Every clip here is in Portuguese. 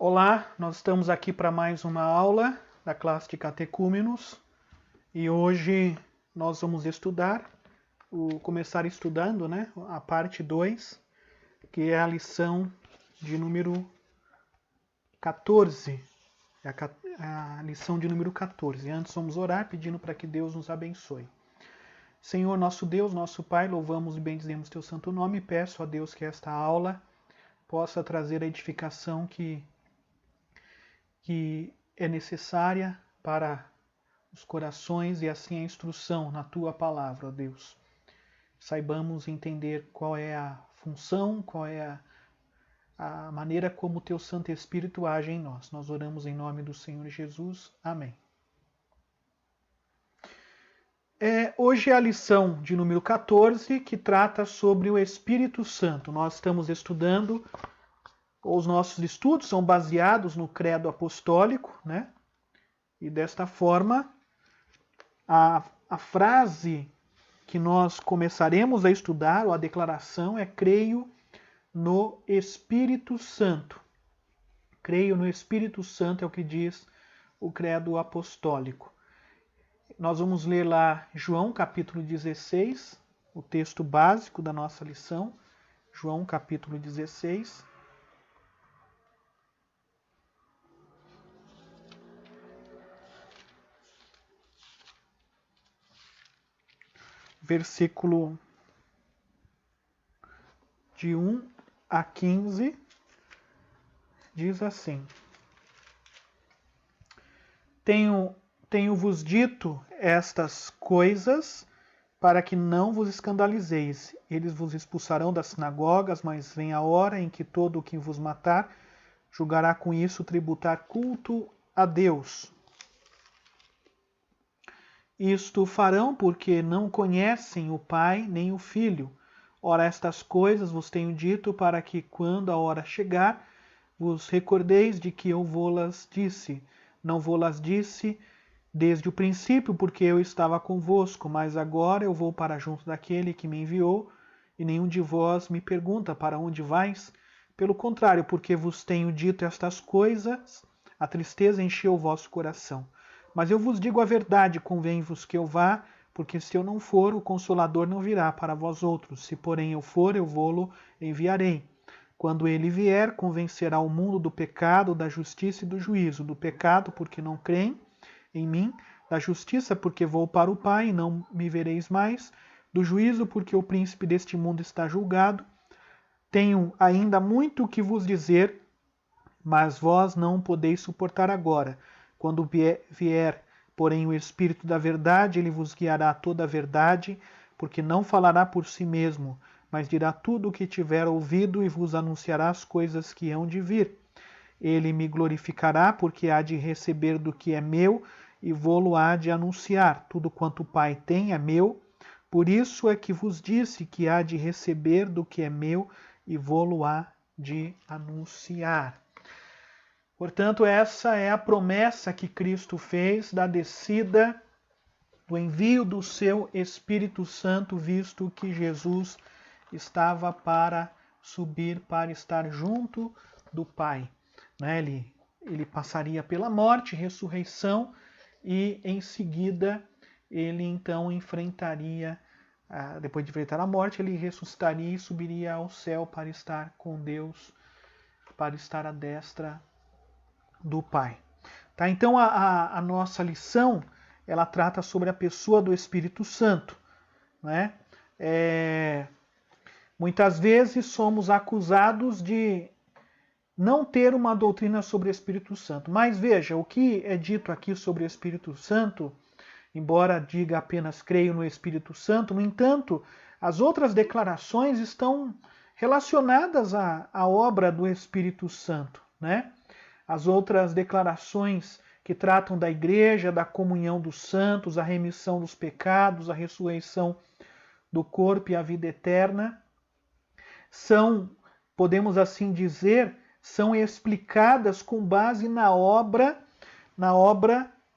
Olá, nós estamos aqui para mais uma aula da classe de catecúmenos e hoje nós vamos começar estudando, a parte 2, que é a lição de número 14. A lição de número 14. Antes vamos orar pedindo para que Deus nos abençoe. Senhor, nosso Deus, nosso Pai, louvamos e bendizemos teu santo nome e peço a Deus que esta aula possa trazer a edificação que é necessária para os corações e assim a instrução na tua palavra, ó Deus. Saibamos entender qual é a função, qual é a maneira como o teu Santo Espírito age em nós. Nós oramos em nome do Senhor Jesus. Amém. Hoje é a lição de número 14, que trata sobre o Espírito Santo. Nós estamos estudando, os nossos estudos são baseados no credo apostólico, né? E desta forma, a frase que nós começaremos a estudar, ou a declaração, é creio no Espírito Santo. Creio no Espírito Santo é o que diz o credo apostólico. Nós vamos ler lá João capítulo 16, o texto básico da nossa lição. João capítulo 16. Versículo de 1 a 15, diz assim: Tenho-vos dito estas coisas para que não vos escandalizeis. Eles vos expulsarão das sinagogas, mas vem a hora em que todo o que vos matar julgará com isso tributar culto a Deus. Isto farão porque não conhecem o Pai nem o Filho. Ora, estas coisas vos tenho dito para que, quando a hora chegar, vos recordeis de que eu vô-las disse. Não vô-las disse desde o princípio, porque eu estava convosco, mas agora eu vou para junto daquele que me enviou, e nenhum de vós me pergunta para onde vais. Pelo contrário, porque vos tenho dito estas coisas, a tristeza encheu o vosso coração. Mas eu vos digo a verdade, convém-vos que eu vá, porque se eu não for, o Consolador não virá para vós outros. Se porém eu for, eu vô-lo enviarei. Quando ele vier, convencerá o mundo do pecado, da justiça e do juízo. Do pecado, porque não creem em mim. Da justiça, porque vou para o Pai e não me vereis mais. Do juízo, porque o príncipe deste mundo está julgado. Tenho ainda muito o que vos dizer, mas vós não podeis suportar agora. Quando vier, porém, o Espírito da verdade, ele vos guiará a toda a verdade, porque não falará por si mesmo, mas dirá tudo o que tiver ouvido e vos anunciará as coisas que hão de vir. Ele me glorificará, porque há de receber do que é meu e vô-lo há de anunciar. Tudo quanto o Pai tem é meu, por isso é que vos disse que há de receber do que é meu e vô-lo há de anunciar. Portanto, essa é a promessa que Cristo fez da descida, do envio do seu Espírito Santo, visto que Jesus estava para subir, para estar junto do Pai. Ele passaria pela morte, ressurreição, e em seguida ele então enfrentaria, depois de enfrentar a morte, ele ressuscitaria e subiria ao céu para estar com Deus, para estar à destra do Pai. Tá? Então a nossa lição, ela trata sobre a pessoa do Espírito Santo. Né? Muitas vezes somos acusados de não ter uma doutrina sobre o Espírito Santo. Mas veja, o que é dito aqui sobre o Espírito Santo, embora diga apenas creio no Espírito Santo, no entanto, as outras declarações estão relacionadas à obra do Espírito Santo, né? As outras declarações que tratam da igreja, da comunhão dos santos, a remissão dos pecados, a ressurreição do corpo e a vida eterna, são, podemos assim dizer, são explicadas com base na obra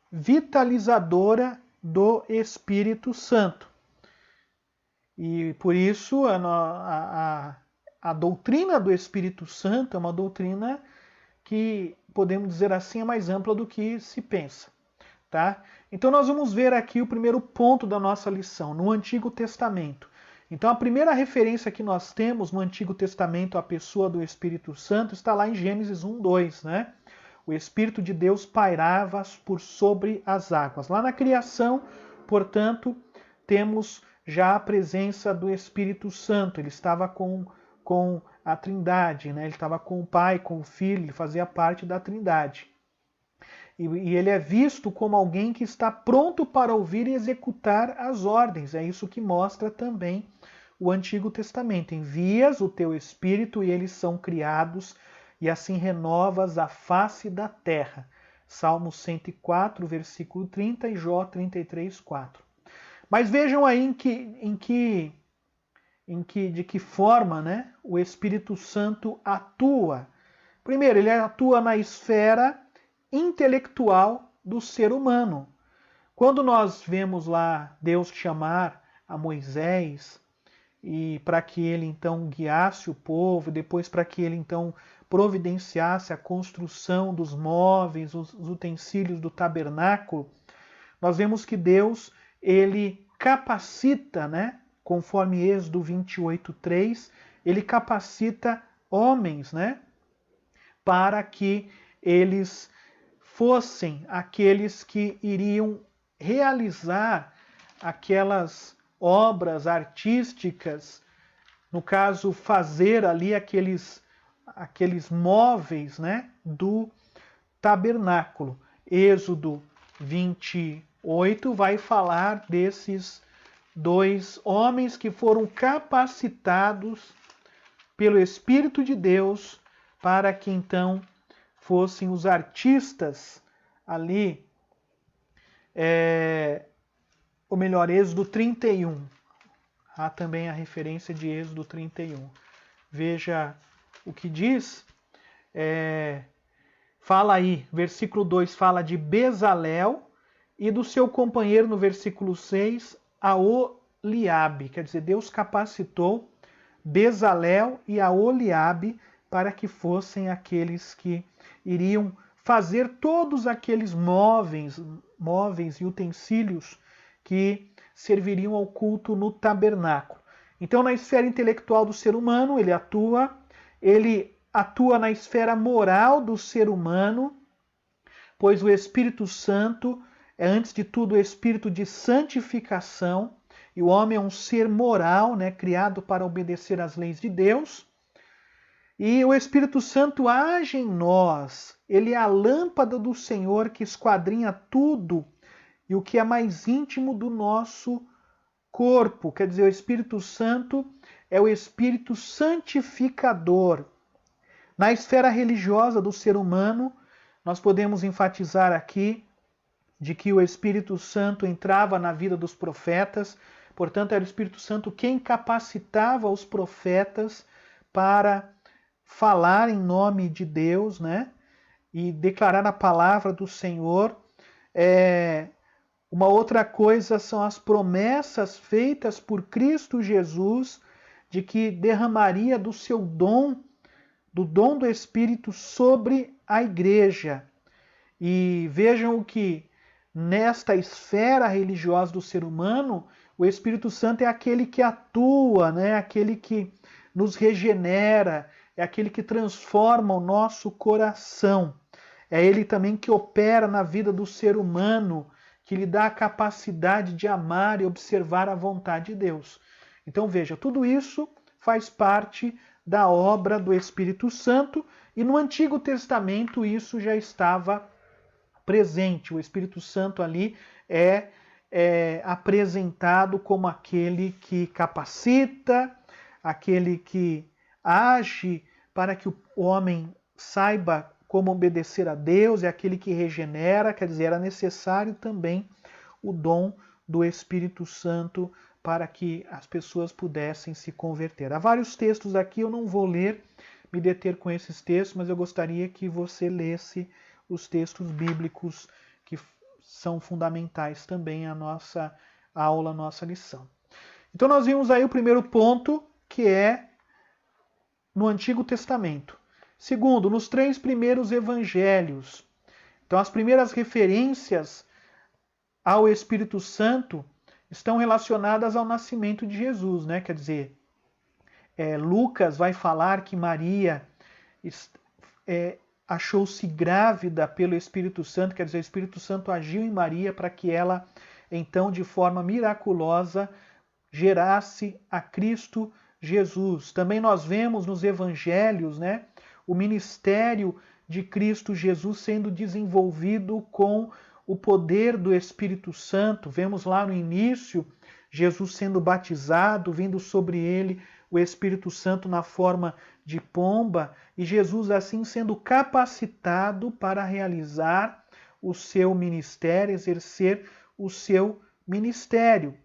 vitalizadora do Espírito Santo. E por isso a doutrina do Espírito Santo é uma doutrina que, podemos dizer assim, é mais ampla do que se pensa. Tá? Então nós vamos ver aqui o primeiro ponto da nossa lição, no Antigo Testamento. Então a primeira referência que nós temos no Antigo Testamento à pessoa do Espírito Santo está lá em Gênesis 1:2, né? O Espírito de Deus pairava por sobre as águas. Lá na criação, portanto, temos já a presença do Espírito Santo. Ele estava com a Trindade, né? Ele estava com o Pai, com o Filho, ele fazia parte da Trindade. E ele é visto como alguém que está pronto para ouvir e executar as ordens. É isso que mostra também o Antigo Testamento. Envias o teu Espírito e eles são criados, e assim renovas a face da terra. Salmo 104, versículo 30 e Jó 33, 4. Mas vejam aí de que forma, né, o Espírito Santo atua. Primeiro, ele atua na esfera intelectual do ser humano. Quando nós vemos lá Deus chamar a Moisés e para que ele então guiasse o povo, depois para que ele então providenciasse a construção dos móveis, os utensílios do tabernáculo, nós vemos que Deus ele capacita, né, conforme Êxodo 28:3, ele capacita homens, né, para que eles fossem aqueles que iriam realizar aquelas obras artísticas, no caso, fazer ali aqueles móveis, né, do tabernáculo. Êxodo 28 vai falar desses dois homens que foram capacitados pelo Espírito de Deus para que então fossem os artistas ali, ou melhor, Êxodo 31. Há também a referência de Êxodo 31. Veja o que diz. Fala aí, versículo 2 fala de Bezalel e do seu companheiro no versículo 6, Aholiabe. Quer dizer, Deus capacitou Bezalel e Aholiabe para que fossem aqueles que iriam fazer todos aqueles móveis e utensílios que serviriam ao culto no tabernáculo. Então, na esfera intelectual do ser humano, ele atua na esfera moral do ser humano, pois o Espírito Santo é, antes de tudo, o espírito de santificação, e o homem é um ser moral, né, criado para obedecer às leis de Deus. E o Espírito Santo age em nós. Ele é a lâmpada do Senhor que esquadrinha tudo e o que é mais íntimo do nosso corpo. Quer dizer, o Espírito Santo é o Espírito santificador. Na esfera religiosa do ser humano, nós podemos enfatizar aqui de que o Espírito Santo entrava na vida dos profetas. Portanto, era o Espírito Santo quem capacitava os profetas para falar em nome de Deus, né? E declarar a palavra do Senhor. Uma outra coisa são as promessas feitas por Cristo Jesus de que derramaria do seu dom, do dom do Espírito sobre a igreja. E vejam que nesta esfera religiosa do ser humano, o Espírito Santo é aquele que atua, né? Aquele que nos regenera, é aquele que transforma o nosso coração. É ele também que opera na vida do ser humano, que lhe dá a capacidade de amar e observar a vontade de Deus. Então veja, tudo isso faz parte da obra do Espírito Santo, e no Antigo Testamento isso já estava presente. O Espírito Santo ali é apresentado como aquele que capacita, aquele que age para que o homem saiba como obedecer a Deus, é aquele que regenera. Quer dizer, era necessário também o dom do Espírito Santo para que as pessoas pudessem se converter. Há vários textos aqui, eu não vou ler, me deter com esses textos, mas eu gostaria que você lesse os textos bíblicos que são fundamentais também à nossa aula, à nossa lição. Então nós vimos aí o primeiro ponto, que é no Antigo Testamento. Segundo, nos 3 primeiros evangelhos. Então, as primeiras referências ao Espírito Santo estão relacionadas ao nascimento de Jesus, né? Quer dizer, Lucas vai falar que Maria achou-se grávida pelo Espírito Santo, quer dizer, o Espírito Santo agiu em Maria para que ela, então, de forma miraculosa, gerasse a Cristo Jesus. Também nós vemos nos evangelhos, né, o ministério de Cristo Jesus sendo desenvolvido com o poder do Espírito Santo. Vemos lá no início Jesus sendo batizado, vindo sobre ele o Espírito Santo na forma de pomba, e Jesus assim sendo capacitado para realizar o seu ministério, exercer o seu ministério.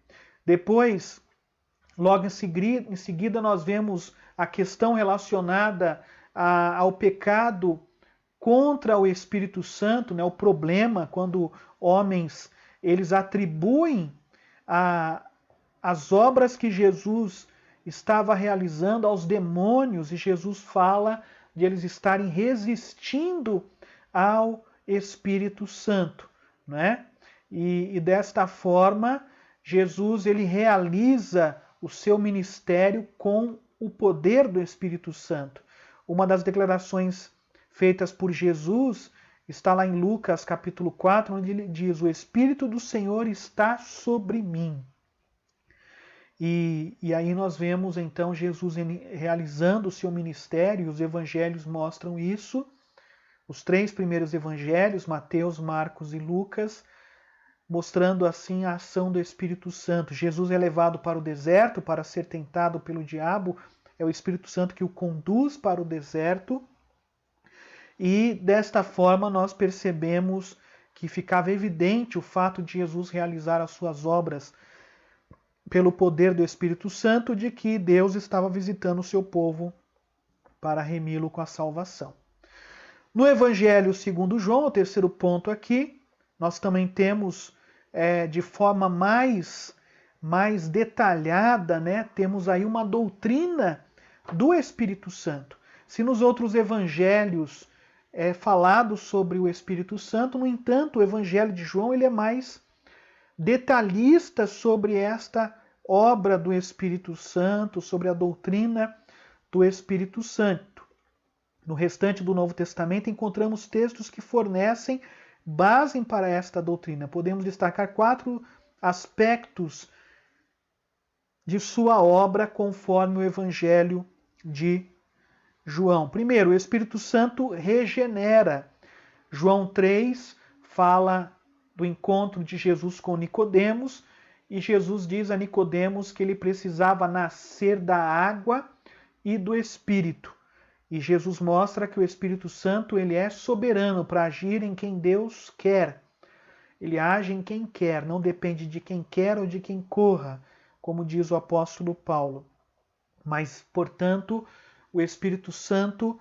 Depois, logo em seguida, nós vemos a questão relacionada ao pecado contra o Espírito Santo, né? O problema quando homens eles atribuem as obras que Jesus estava realizando aos demônios, e Jesus fala de eles estarem resistindo ao Espírito Santo, né? E desta forma, Jesus ele realiza o seu ministério com o poder do Espírito Santo. Uma das declarações feitas por Jesus está lá em Lucas capítulo 4, onde ele diz: o Espírito do Senhor está sobre mim. E aí nós vemos então Jesus realizando o seu ministério, e os evangelhos mostram isso. Os 3 primeiros evangelhos, Mateus, Marcos e Lucas, mostrando assim a ação do Espírito Santo. Jesus é levado para o deserto para ser tentado pelo diabo, é o Espírito Santo que o conduz para o deserto, e desta forma nós percebemos que ficava evidente o fato de Jesus realizar as suas obras pelo poder do Espírito Santo, de que Deus estava visitando o seu povo para remi-lo com a salvação. No Evangelho segundo João, o terceiro ponto aqui, nós também temos de forma mais detalhada, né, temos aí uma doutrina do Espírito Santo. Se nos outros evangelhos é falado sobre o Espírito Santo, no entanto, o Evangelho de João ele é mais detalhista sobre esta obra do Espírito Santo, sobre a doutrina do Espírito Santo. No restante do Novo Testamento encontramos textos que fornecem base para esta doutrina. Podemos destacar 4 aspectos de sua obra conforme o Evangelho de João. Primeiro, o Espírito Santo regenera. João 3 fala do encontro de Jesus com Nicodemos, e Jesus diz a Nicodemos que ele precisava nascer da água e do Espírito. E Jesus mostra que o Espírito Santo ele é soberano para agir em quem Deus quer. Ele age em quem quer, não depende de quem quer ou de quem corra, como diz o apóstolo Paulo. Mas, portanto, o Espírito Santo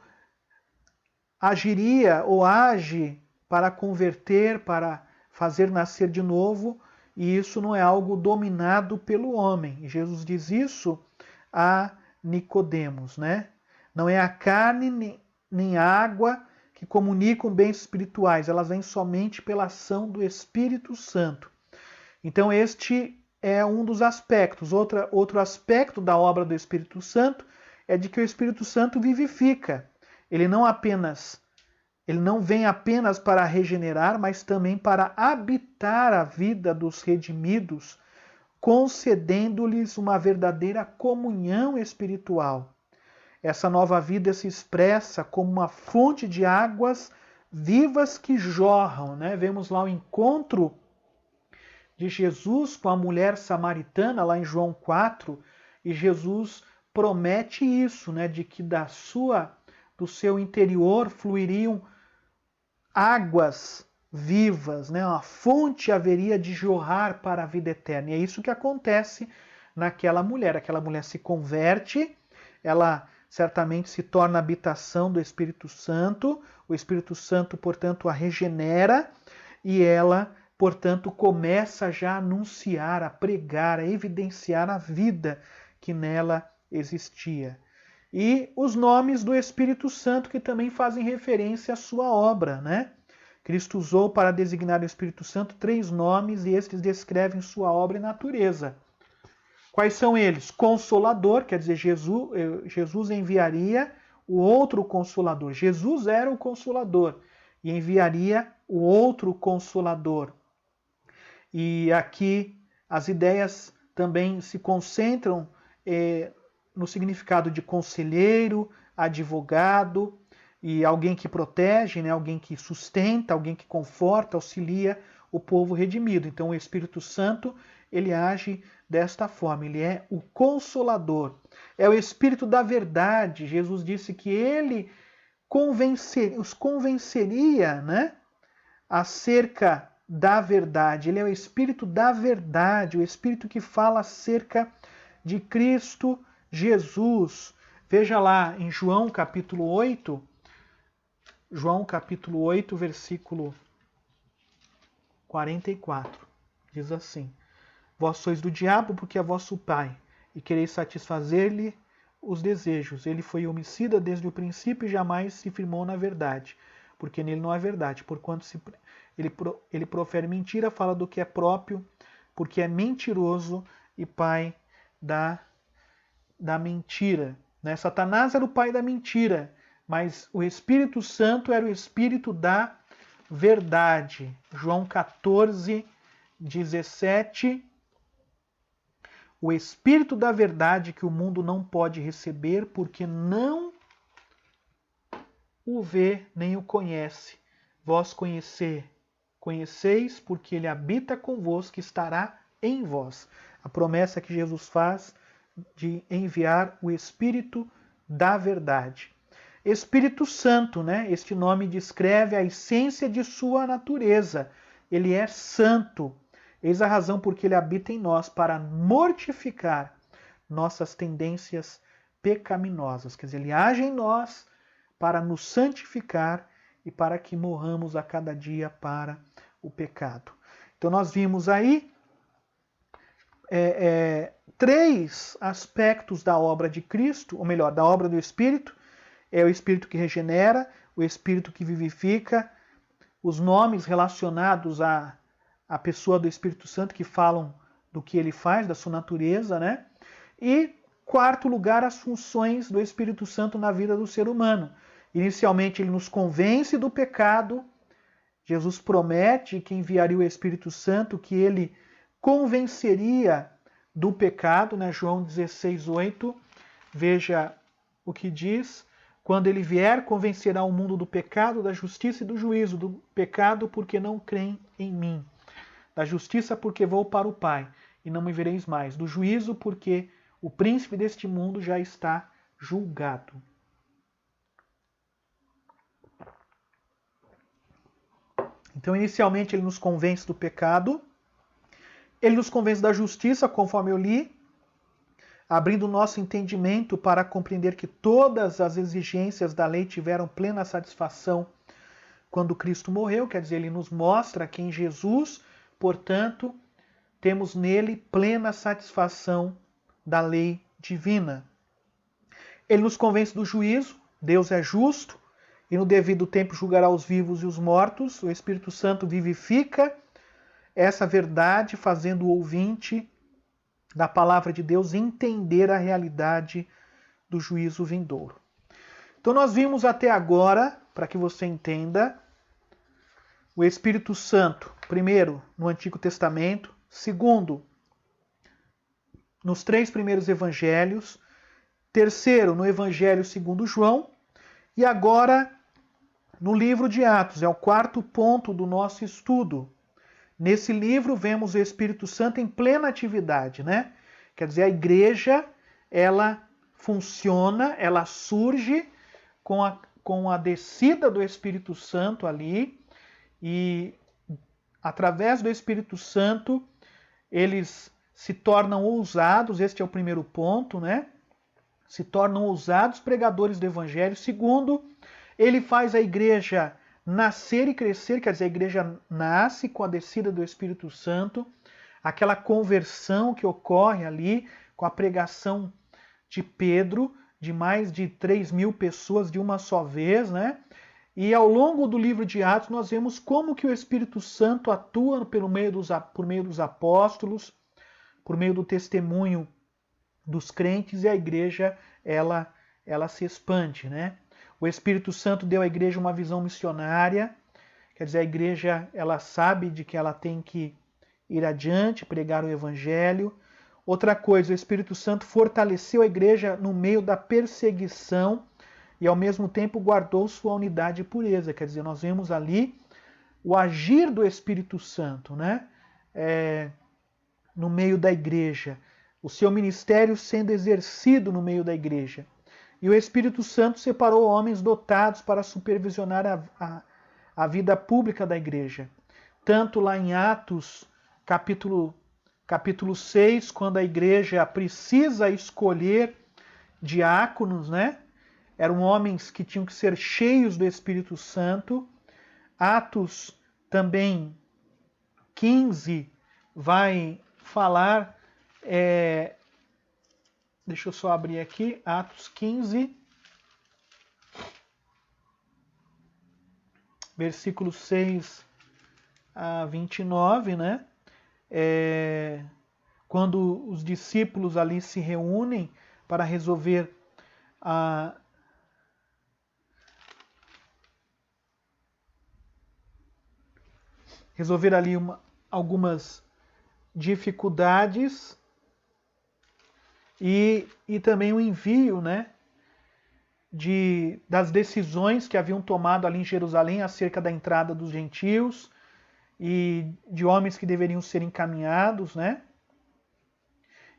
agiria ou age para converter, para fazer nascer de novo, e isso não é algo dominado pelo homem. E Jesus diz isso a Nicodemos, né? Não é a carne nem a água que comunicam bens espirituais, elas vêm somente pela ação do Espírito Santo. Então este é um dos aspectos. Outro aspecto da obra do Espírito Santo é de que o Espírito Santo vivifica. Ele não vem apenas para regenerar, mas também para habitar a vida dos redimidos, concedendo-lhes uma verdadeira comunhão espiritual. Essa nova vida se expressa como uma fonte de águas vivas que jorram, né? Vemos lá o encontro de Jesus com a mulher samaritana, lá em João 4, e Jesus promete isso, né? De que do seu interior fluiriam águas vivas, né? Uma fonte haveria de jorrar para a vida eterna. E é isso que acontece naquela mulher. Aquela mulher se converte, ela certamente se torna a habitação do Espírito Santo, o Espírito Santo, portanto, a regenera, e ela, portanto, começa já a anunciar, a pregar, a evidenciar a vida que nela existia. e os nomes do Espírito Santo, que também fazem referência à sua obra, né? Cristo usou para designar o Espírito Santo 3 nomes e estes descrevem sua obra e natureza. Quais são eles? Consolador, quer dizer, Jesus enviaria o outro Consolador. Jesus era o Consolador e enviaria o outro Consolador. E aqui as ideias também se concentram no significado de conselheiro, advogado e alguém que protege, né? Alguém que sustenta, alguém que conforta, auxilia o povo redimido. Então o Espírito Santo, ele age desta forma, ele é o Consolador. É o Espírito da verdade. Jesus disse que ele os convenceria, né, acerca da verdade. Ele é o Espírito da verdade, o Espírito que fala acerca de Cristo Jesus. Veja lá em João capítulo 8, versículo 44. Diz assim: Vós sois do diabo, porque é vosso pai, e quereis satisfazer-lhe os desejos. Ele foi homicida desde o princípio e jamais se firmou na verdade, porque nele não há verdade. Porquanto ele profere mentira, fala do que é próprio, porque é mentiroso e pai da mentira. Né? Satanás era o pai da mentira, mas o Espírito Santo era o Espírito da verdade. João 14, 17. O Espírito da verdade que o mundo não pode receber, porque não o vê nem o conhece. Vós conheceis, porque ele habita convosco e estará em vós. A promessa que Jesus faz de enviar o Espírito da verdade. Espírito Santo, né? Este nome descreve a essência de sua natureza. Ele é santo. Eis a razão porque ele habita em nós, para mortificar nossas tendências pecaminosas. Quer dizer, ele age em nós para nos santificar e para que morramos a cada dia para o pecado. Então nós vimos aí 3 aspectos da obra de Cristo, ou melhor, da obra do Espírito. É o Espírito que regenera, o Espírito que vivifica, os nomes relacionados à pessoa do Espírito Santo que falam do que ele faz, da sua natureza, né? E, quarto lugar, as funções do Espírito Santo na vida do ser humano. Inicialmente, ele nos convence do pecado. Jesus promete que enviaria o Espírito Santo, que ele convenceria do pecado, né? João 16, 8. Veja o que diz. Quando ele vier, convencerá o mundo do pecado, da justiça e do juízo. Do pecado, porque não creem em mim. Da justiça, porque vou para o Pai, e não me vereis mais. Do juízo, porque o príncipe deste mundo já está julgado. Então, inicialmente, ele nos convence do pecado. Ele nos convence da justiça, conforme eu li, abrindo o nosso entendimento para compreender que todas as exigências da lei tiveram plena satisfação quando Cristo morreu. Quer dizer, ele nos mostra que em Jesus, portanto, temos nele plena satisfação da lei divina. Ele nos convence do juízo. Deus é justo e no devido tempo julgará os vivos e os mortos. O Espírito Santo vivifica essa verdade, fazendo o ouvinte da palavra de Deus entender a realidade do juízo vindouro. Então nós vimos até agora, para que você entenda, o Espírito Santo, primeiro, no Antigo Testamento, segundo, nos 3 primeiros evangelhos, terceiro, no Evangelho segundo João, e agora no livro de Atos, é o 4º ponto do nosso estudo. Nesse livro vemos o Espírito Santo em plena atividade, né? Quer dizer, a igreja, ela funciona, ela surge com a descida do Espírito Santo ali, e através do Espírito Santo eles se tornam ousados. Este é o primeiro ponto, né? Se tornam ousados pregadores do Evangelho. Segundo, ele faz a igreja nascer e crescer, quer dizer, a igreja nasce com a descida do Espírito Santo, aquela conversão que ocorre ali com a pregação de Pedro, de mais de 3.000 pessoas de uma só vez, né? E ao longo do livro de Atos nós vemos como que o Espírito Santo atua por meio dos apóstolos, por meio do testemunho dos crentes, e a igreja ela se expande, né? O Espírito Santo deu à igreja uma visão missionária, quer dizer, a igreja ela sabe de que ela tem que ir adiante, pregar o evangelho. Outra coisa, o Espírito Santo fortaleceu a igreja no meio da perseguição e ao mesmo tempo guardou sua unidade e pureza. Quer dizer, nós vemos ali o agir do Espírito Santo, né? No meio da igreja, o seu ministério sendo exercido no meio da igreja. E o Espírito Santo separou homens dotados para supervisionar a vida pública da igreja. Tanto lá em Atos, capítulo 6, quando a igreja precisa escolher diáconos, né? Eram homens que tinham que ser cheios do Espírito Santo. Atos também 15 vai falar, deixa eu só abrir aqui, Atos 15, versículo 6 a 29, né? Quando os discípulos ali se reúnem para resolver ali algumas dificuldades e também o envio, né, das decisões que haviam tomado ali em Jerusalém acerca da entrada dos gentios e de homens que deveriam ser encaminhados, né?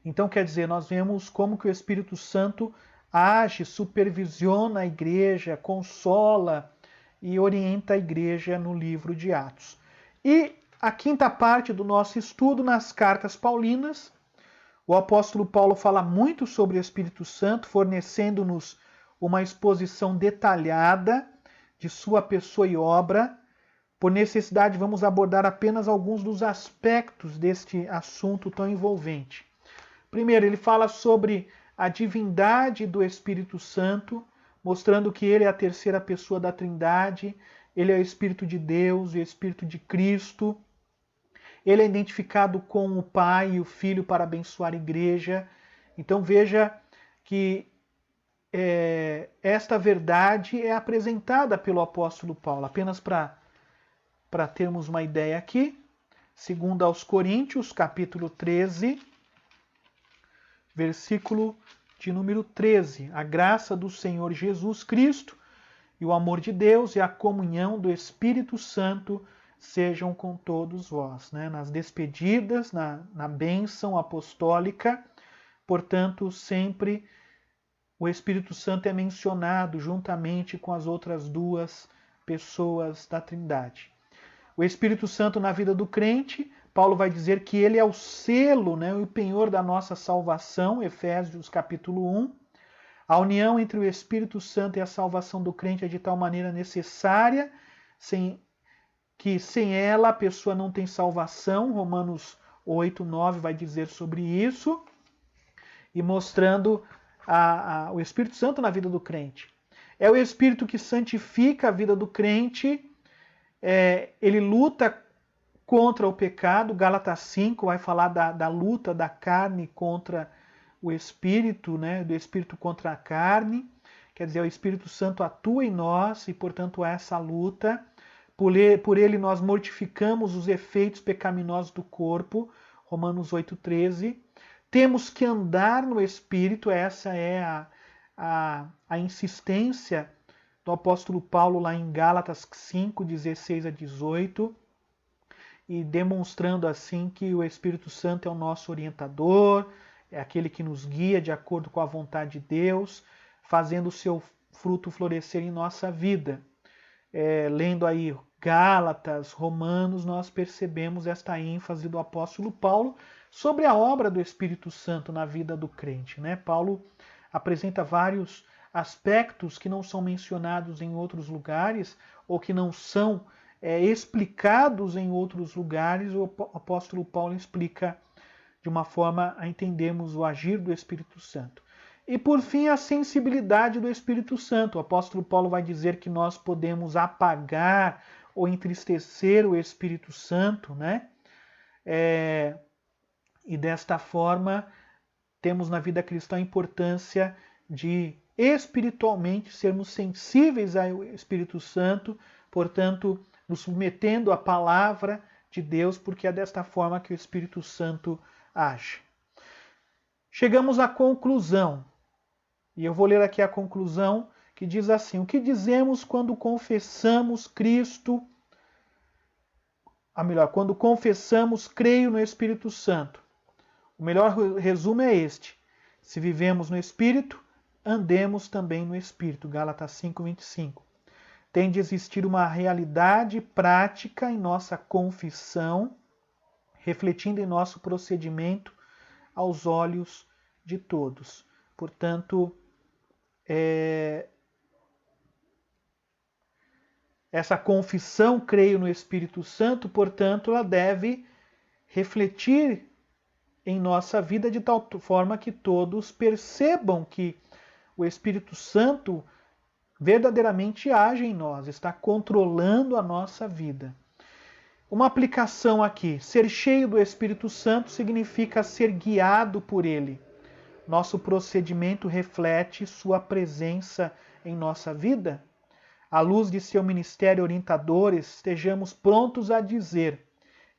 Então, quer dizer, nós vemos como que o Espírito Santo age, supervisiona a igreja, consola e orienta a igreja no livro de Atos. E a quinta parte do nosso estudo, nas cartas paulinas, o apóstolo Paulo fala muito sobre o Espírito Santo, fornecendo-nos uma exposição detalhada de sua pessoa e obra. Por necessidade, vamos abordar apenas alguns dos aspectos deste assunto tão envolvente. Primeiro, ele fala sobre a divindade do Espírito Santo, mostrando que ele é a terceira pessoa da Trindade, ele é o Espírito de Deus, o Espírito de Cristo. Ele é identificado com o Pai e o Filho para abençoar a igreja. Então veja que esta verdade é apresentada pelo apóstolo Paulo. Apenas para termos uma ideia aqui, segundo aos Coríntios, capítulo 13, versículo de número 13. A graça do Senhor Jesus Cristo e o amor de Deus e a comunhão do Espírito Santo sejam com todos vós, né? Nas despedidas, na bênção apostólica, portanto, sempre o Espírito Santo é mencionado juntamente com as outras duas pessoas da Trindade. O Espírito Santo na vida do crente, Paulo vai dizer que ele é o selo, né, o penhor da nossa salvação, Efésios capítulo 1. A união entre o Espírito Santo e a salvação do crente é de tal maneira necessária, que sem ela a pessoa não tem salvação. Romanos 8, 9 vai dizer sobre isso, e mostrando o Espírito Santo na vida do crente. É o Espírito que santifica a vida do crente, ele luta contra o pecado. Gálatas 5 vai falar da luta da carne contra o Espírito, né, do Espírito contra a carne. Quer dizer, o Espírito Santo atua em nós e, portanto, há essa luta. Por ele nós mortificamos os efeitos pecaminosos do corpo, Romanos 8,13. Temos que andar no Espírito, essa é a insistência do apóstolo Paulo lá em Gálatas 5, 16 a 18, e demonstrando assim que o Espírito Santo é o nosso orientador, é aquele que nos guia de acordo com a vontade de Deus, fazendo o seu fruto florescer em nossa vida. Lendo aí Gálatas, Romanos, nós percebemos esta ênfase do apóstolo Paulo sobre a obra do Espírito Santo na vida do crente, né? Paulo apresenta vários aspectos que não são mencionados em outros lugares ou que não são explicados em outros lugares. O apóstolo Paulo explica de uma forma a entendermos o agir do Espírito Santo. E por fim, a sensibilidade do Espírito Santo. O apóstolo Paulo vai dizer que nós podemos apagar ou entristecer o Espírito Santo, né? E desta forma, temos na vida cristã a importância de espiritualmente sermos sensíveis ao Espírito Santo, portanto, nos submetendo à palavra de Deus, porque é desta forma que o Espírito Santo age. Chegamos à conclusão, e eu vou ler aqui a conclusão, que diz assim: o que dizemos quando confessamos Cristo, quando confessamos creio no Espírito Santo? O melhor resumo é este: se vivemos no Espírito, andemos também no Espírito. Gálatas 5:25. Tem de existir uma realidade prática em nossa confissão, refletindo em nosso procedimento aos olhos de todos. Portanto, essa confissão, creio no Espírito Santo, portanto, ela deve refletir em nossa vida de tal forma que todos percebam que o Espírito Santo verdadeiramente age em nós, está controlando a nossa vida. Uma aplicação aqui: ser cheio do Espírito Santo significa ser guiado por ele. Nosso procedimento reflete sua presença em nossa vida? À luz de seu ministério orientador, estejamos prontos a dizer: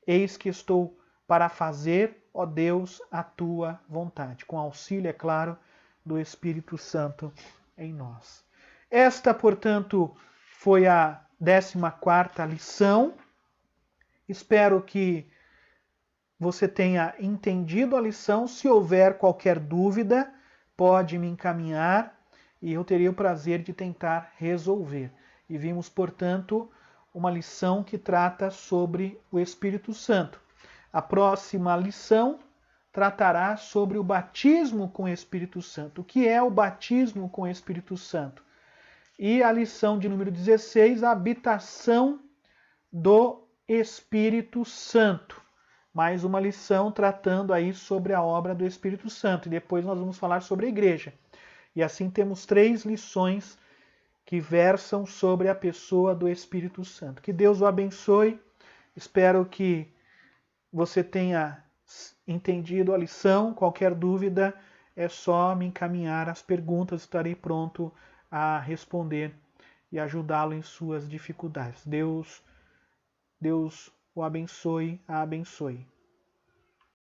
eis que estou para fazer, ó Deus, a tua vontade. Com auxílio, é claro, do Espírito Santo em nós. Esta, portanto, foi a 14ª lição. Espero que você tenha entendido a lição. Se houver qualquer dúvida, pode me encaminhar e eu teria o prazer de tentar resolver. E vimos, portanto, uma lição que trata sobre o Espírito Santo. A próxima lição tratará sobre o batismo com o Espírito Santo. O que é o batismo com o Espírito Santo? E a lição de número 16, a habitação do Espírito Santo. Mais uma lição tratando aí sobre a obra do Espírito Santo. E depois nós vamos falar sobre a igreja. E assim temos 3 lições que versam sobre a pessoa do Espírito Santo. Que Deus o abençoe. Espero que você tenha entendido a lição. Qualquer dúvida é só me encaminhar as perguntas. Estarei pronto a responder e ajudá-lo em suas dificuldades. Deus o abençoe, a abençoe.